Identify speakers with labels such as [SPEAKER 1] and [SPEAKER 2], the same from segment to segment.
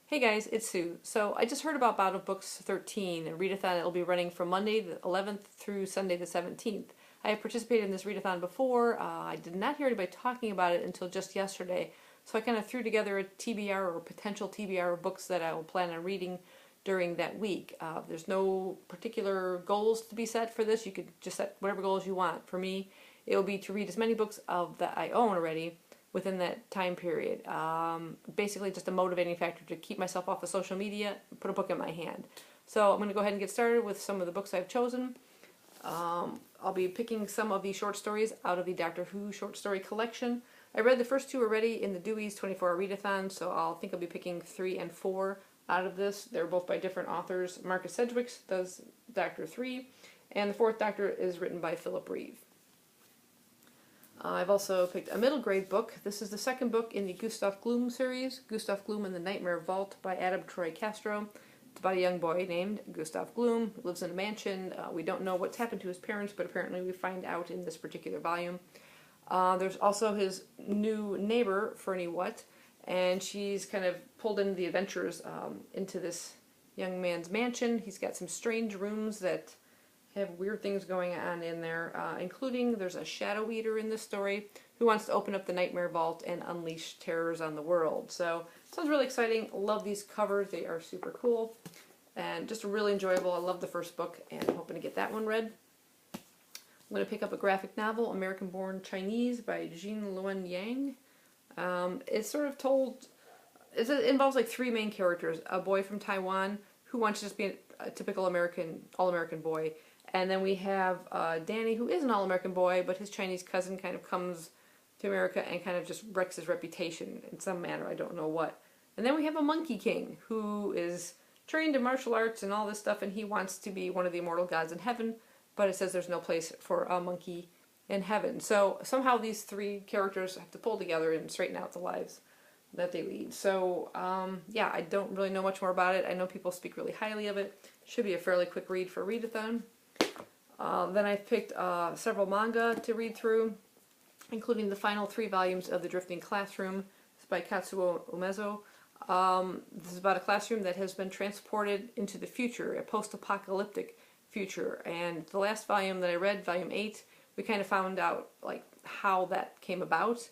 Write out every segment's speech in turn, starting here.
[SPEAKER 1] Hey guys, it's Sue. So I just heard about Bout of Books 13 and readathon. It'll be running from Monday the 11th through Sunday the 17th. I have participated in this readathon before. I did not hear anybody talking about it until just yesterday. So I kind of threw together a TBR or potential TBR of books that I will plan on reading during that week. There's no particular goals to be set for this. You could just set whatever goals you want. For me, it will be to read as many books that I own already within that time period. Basically just a motivating factor to keep myself off of social media and put a book in my hand. So I'm going to go ahead and get started with some of the books I've chosen. I'll be picking some of the short stories out of the Doctor Who short story collection. I read the first two already in the Dewey's 24-hour readathon, so I'll be picking 3 and 4 out of this. They're both by different authors. Marcus Sedgwick does Doctor 3, and the fourth Doctor is written by Philip Reeve. I've also picked a middle grade book. This is the second book in the Gustav Gloom series, Gustav Gloom and the Nightmare Vault by Adam Troy Castro. It's about a young boy named Gustav Gloom who lives in a mansion. We don't know what's happened to his parents, but apparently we find out in this particular volume. There's also his new neighbor, Fernie Watt, and she's kind of pulled into the adventures into this young man's mansion. He's got some strange rooms that have weird things going on in there, including there's a shadow eater in this story who wants to open up the Nightmare Vault and unleash terrors on the world. So it sounds really exciting. Love these covers. They are super cool and just really enjoyable. I love the first book and I'm hoping to get that one read. I'm going to pick up a graphic novel, American Born Chinese by Jean Luen Yang. It's sort of told, it involves like 3 main characters. A boy from Taiwan who wants to just be a typical American, all-American boy. And then we have Danny, who is an all-American boy, but his Chinese cousin kind of comes to America and kind of just wrecks his reputation in some manner, I don't know what. And then we have a Monkey King, who is trained in martial arts and all this stuff, and he wants to be one of the immortal gods in heaven, but it says there's no place for a monkey in heaven. So somehow these 3 characters have to pull together and straighten out the lives that they lead. So, yeah, I don't really know much more about it. I know people speak really highly of it. Should be a fairly quick read for readathon. Then I've picked several manga to read through, including the final 3 volumes of The Drifting Classroom. It's by Katsuo Umezo. This is about a classroom that has been transported into the future, a post-apocalyptic future. And the last volume that I read, volume 8, we kind of found out like how that came about.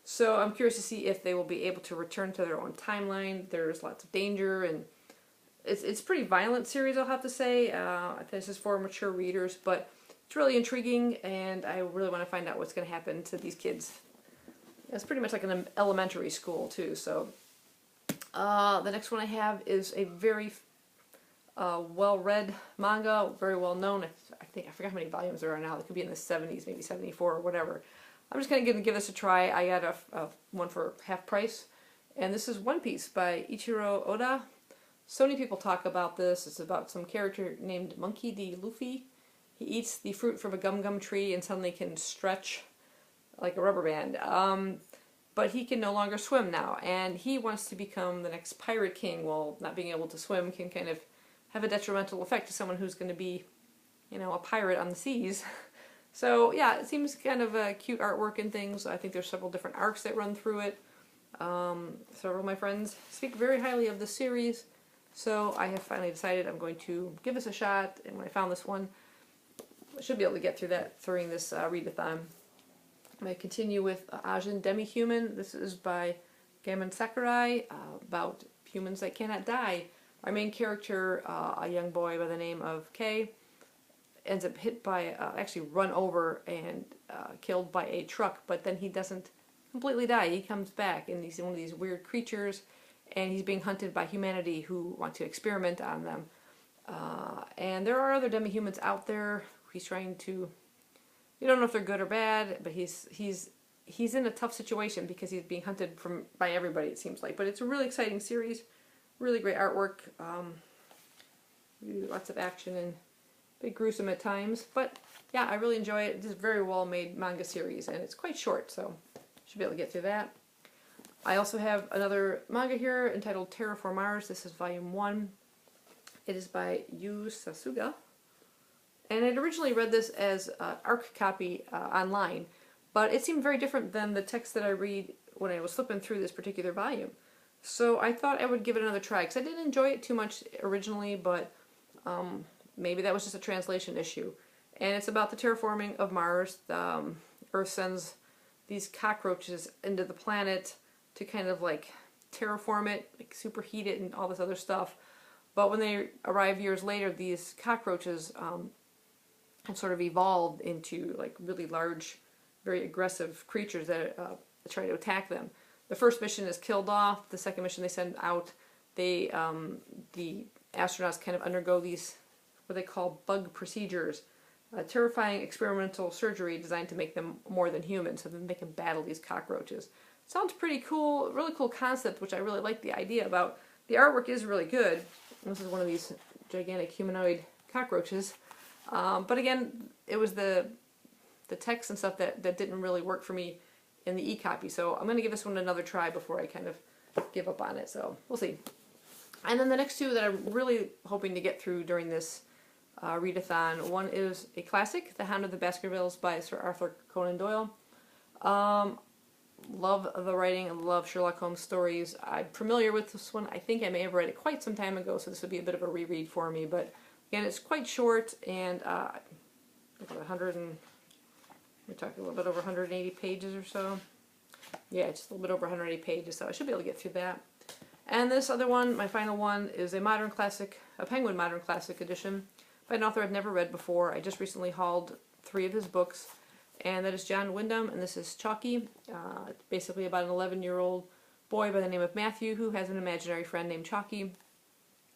[SPEAKER 1] So I'm curious to see if they will be able to return to their own timeline. There's lots of danger and it's a pretty violent series, I'll have to say. This is for mature readers, but it's really intriguing, and I really want to find out what's going to happen to these kids. It's pretty much like an elementary school, too. So the next one I have is a very well-read manga, very well-known. I forgot how many volumes there are now. It could be in the 70s, maybe 74 or whatever. I'm just going to give this a try. I got one for half price, and this is One Piece by Ichiro Oda. So many people talk about this. It's about some character named Monkey D Luffy. He eats the fruit from a gum tree and suddenly can stretch like a rubber band. But he can no longer swim now, and he wants to become the next pirate king. Well, not being able to swim can kind of have a detrimental effect to someone who's going to be, you know, a pirate on the seas. So yeah, it seems kind of a cute artwork and things. I think there's several different arcs that run through it. Several of my friends speak very highly of this series. So I have finally decided I'm going to give this a shot, and when I found this one, I should be able to get through that during this readathon. I'm going to continue with Ajahn Demihuman. This is by Gammon Sakurai, about humans that cannot die. Our main character, a young boy by the name of Kei, ends up hit by, actually run over and killed by a truck, but then he doesn't completely die. He comes back, and he's one of these weird creatures, and he's being hunted by humanity who want to experiment on them. And there are other demi-humans out there. He's trying to... You don't know if they're good or bad, but he's in a tough situation because he's being hunted by everybody, it seems like. But it's a really exciting series. Really great artwork. Lots of action and a bit gruesome at times. But yeah, I really enjoy it. It's a very well-made manga series, and it's quite short, so should be able to get through that. I also have another manga here entitled Terra for Mars. This is volume 1. It is by Yu Sasuga. And I'd originally read this as an ARC copy online, but it seemed very different than the text that I read when I was flipping through this particular volume. So I thought I would give it another try, because I didn't enjoy it too much originally, but maybe that was just a translation issue. And it's about the terraforming of Mars. Earth sends these cockroaches into the planet to kind of like terraform it, like superheat it and all this other stuff. But when they arrive years later, these cockroaches have sort of evolved into like really large, very aggressive creatures that try to attack them. The first mission is killed off. The second mission they send out, the astronauts kind of undergo these, what they call bug procedures, terrifying experimental surgery designed to make them more than human, so then they can battle these cockroaches. Sounds pretty cool, really cool concept, which I really like the idea about. The artwork is really good. This is one of these gigantic humanoid cockroaches. But again, it was the text and stuff that didn't really work for me in the e-copy, so I'm going to give this one another try before I kind of give up on it, so we'll see. And then the next two that I'm really hoping to get through during this readathon, one is a classic, The Hound of the Baskervilles by Sir Arthur Conan Doyle. Love the writing and love Sherlock Holmes stories. I'm familiar with this one. I think I may have read it quite some time ago, so this would be a bit of a reread for me, but again, it's quite short, and we're talking a little bit over 180 pages or so. Yeah, just a little bit over 180 pages, so I should be able to get through that. And this other one, my final one, is a modern classic, a Penguin Modern Classic edition by an author I've never read before. I just recently hauled 3 of his books, and that is John Wyndham, and this is Chalky. It's basically about an 11-year-old boy by the name of Matthew who has an imaginary friend named Chalky.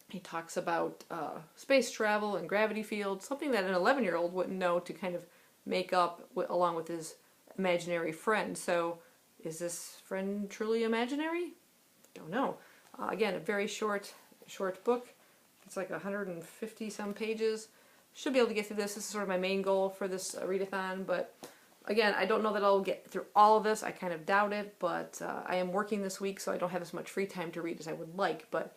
[SPEAKER 1] He talks about space travel and gravity fields, something that an 11-year-old wouldn't know to kind of make up along with his imaginary friend. So is this friend truly imaginary? Don't know. Again, a very short book. It's like 150 some pages. Should be able to get through this. This is sort of my main goal for this readathon, but again, I don't know that I'll get through all of this. I kind of doubt it, but I am working this week, so I don't have as much free time to read as I would like. But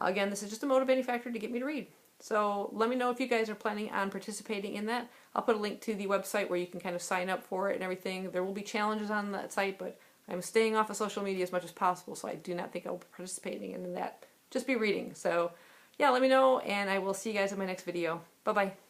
[SPEAKER 1] again, this is just a motivating factor to get me to read. So let me know if you guys are planning on participating in that. I'll put a link to the website where you can kind of sign up for it and everything. There will be challenges on that site, but I'm staying off of social media as much as possible, so I do not think I'll be participating in that. Just be reading. So yeah, let me know, and I will see you guys in my next video. Bye-bye.